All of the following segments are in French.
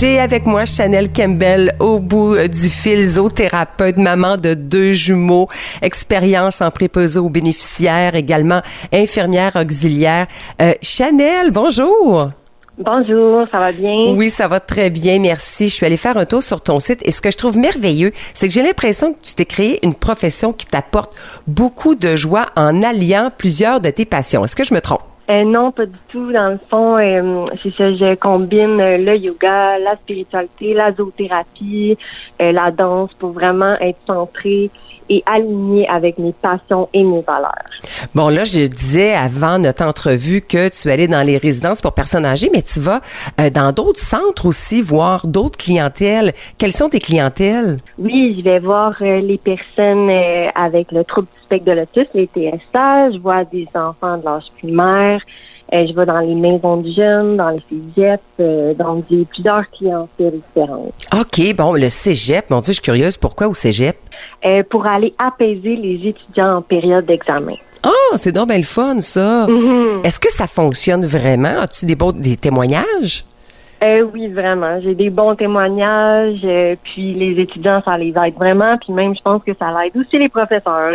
J'ai avec moi Chanel Campbell au bout du fil, zoothérapeute, maman de 2 jumeaux, expérience en préposé aux bénéficiaires, également infirmière auxiliaire. Chanel, bonjour! Bonjour, ça va bien? Oui, ça va très bien, merci. Je suis allée faire un tour sur ton site et ce que je trouve merveilleux, c'est que j'ai l'impression que tu t'es créé une profession qui t'apporte beaucoup de joie en alliant plusieurs de tes passions. Est-ce que je me trompe? Non, pas du tout. Dans le fond, c'est ça, je combine le yoga, la spiritualité, la zoothérapie, la danse pour vraiment être centrée et alignée avec mes passions et mes valeurs. Bon, là, je disais avant notre entrevue que tu allais dans les résidences pour personnes âgées, mais tu vas dans d'autres centres aussi voir d'autres clientèles. Quelles sont tes clientèles? Oui, je vais voir les personnes avec le trouble du spectre de l'autisme, les TSA. Je vois des enfants de l'âge primaire. Je vais dans les maisons de jeunes, dans les cégeps. Donc, j'ai plusieurs clientèles différentes. OK, bon, le cégep, mon Dieu, je suis curieuse. Pourquoi au cégep? Pour aller apaiser les étudiants en période d'examen. Ah, c'est donc bien le fun, ça. Mm-hmm. Est-ce que ça fonctionne vraiment? As-tu des témoignages? Oui, vraiment. J'ai des bons témoignages, puis les étudiants, ça les aide vraiment, puis même, je pense que ça l'aide aussi les professeurs.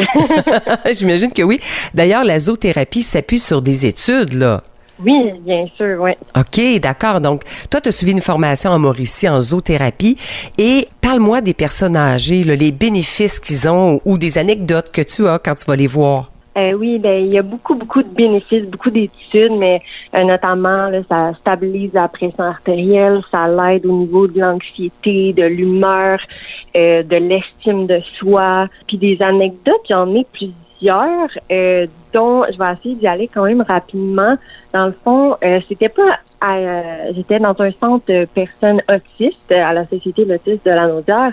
J'imagine que oui. D'ailleurs, la zoothérapie s'appuie sur des études, là. Oui, bien sûr, oui. OK, d'accord. Donc, toi, tu as suivi une formation en Mauricie en zoothérapie et parle-moi des personnes âgées, là, les bénéfices qu'ils ont ou des anecdotes que tu as quand tu vas les voir. Oui, il y a beaucoup de bénéfices, beaucoup d'études, mais notamment, là, ça stabilise la pression artérielle, ça l'aide au niveau de l'anxiété, de l'humeur, de l'estime de soi. Puis des anecdotes, j'en ai plusieurs, dont je vais essayer d'y aller quand même rapidement. Dans le fond, j'étais dans un centre de personnes autistes à la Société de l'autisme de la Naudière.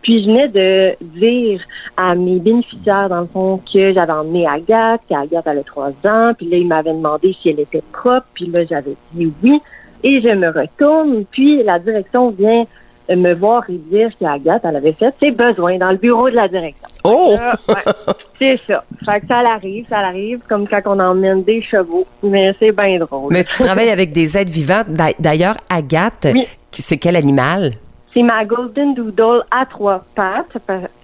Puis je venais de dire à mes bénéficiaires, dans le fond, que j'avais emmené Agathe, qu'Agathe avait 3 ans. Puis là, ils m'avaient demandé si elle était propre. Puis là, j'avais dit oui. Et je me retourne. Puis la direction vient me voir et dire qu'Agathe, elle avait fait ses besoins dans le bureau de la direction. Oh! C'est ça. Fait que ça arrive, comme quand on emmène des chevaux. Mais c'est bien drôle. Mais tu travailles avec des êtres vivants. D'ailleurs, Agathe, oui. C'est quel animal? C'est ma Golden Doodle à 3 pattes,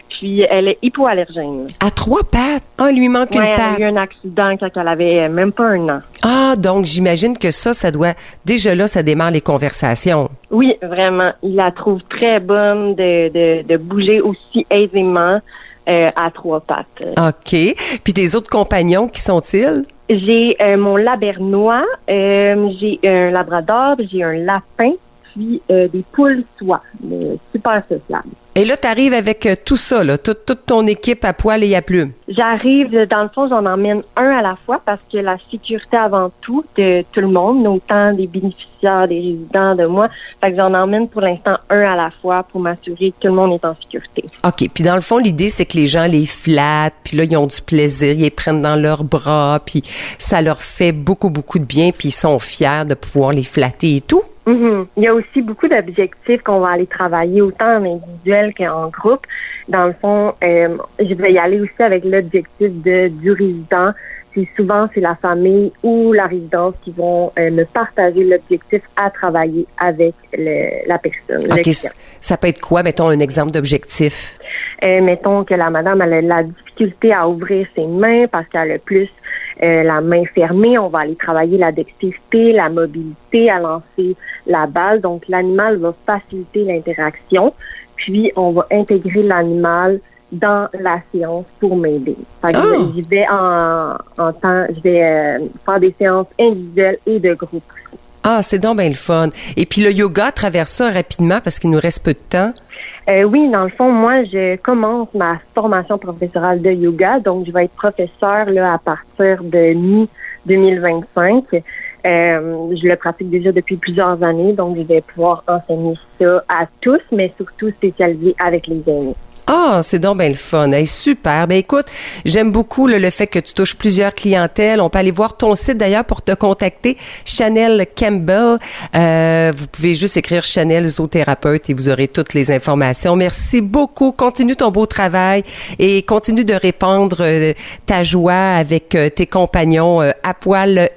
puis elle est hypoallergène. À 3 pattes? Ah, il lui manque une patte. Elle a eu un accident quand elle avait même pas 1 an. Ah, donc j'imagine que ça doit... Déjà là, ça démarre les conversations. Oui, vraiment. Il la trouve très bonne de bouger aussi aisément à 3 pattes. OK. Puis tes autres compagnons, qui sont-ils? J'ai mon labernois, j'ai un labrador, j'ai un lapin, puis des poules soie, super sociables. Et là, tu arrives avec tout ça, là, toute ton équipe à poil et à plumes. J'arrive, dans le fond, j'en emmène un à la fois parce que la sécurité avant tout de tout le monde, autant des bénéficiaires, des résidents, de moi. Fait que j'en emmène pour l'instant un à la fois pour m'assurer que tout le monde est en sécurité. OK. Puis dans le fond, l'idée, c'est que les gens les flattent, puis là, ils ont du plaisir, ils les prennent dans leurs bras, puis ça leur fait beaucoup de bien, puis ils sont fiers de pouvoir les flatter et tout. Mm-hmm. Il y a aussi beaucoup d'objectifs qu'on va aller travailler, autant en individuel qu'en groupe. Dans le fond, je vais y aller aussi avec l'objectif du résident. Souvent, c'est la famille ou la résidence qui vont me partager l'objectif à travailler avec la personne. OK. Ça peut être quoi? Mettons un exemple d'objectif. Mettons que la madame elle a la difficulté à ouvrir ses mains parce qu'elle a plus la main fermée. On va aller travailler la dextérité, la mobilité, à lancer la balle. Donc, l'animal va faciliter l'interaction. Puis, on va intégrer l'animal dans la séance pour m'aider. Je vais je vais faire des séances individuelles et de groupe. Ah, c'est donc bien le fun. Et puis le yoga, traverse ça rapidement parce qu'il nous reste peu de temps. Oui, dans le fond, moi, je commence ma formation professorale de yoga. Donc, je vais être professeure là, à partir de mi-2025. Je le pratique déjà depuis plusieurs années. Donc, je vais pouvoir enseigner ça à tous, mais surtout spécialisé avec les aînés. Ah, c'est donc bien le fun. Hey, super. Ben écoute, j'aime beaucoup le fait que tu touches plusieurs clientèles. On peut aller voir ton site d'ailleurs pour te contacter, Chanel Campbell. Vous pouvez juste écrire Chanel zoothérapeute et vous aurez toutes les informations. Merci beaucoup. Continue ton beau travail et continue de répandre ta joie avec tes compagnons à poil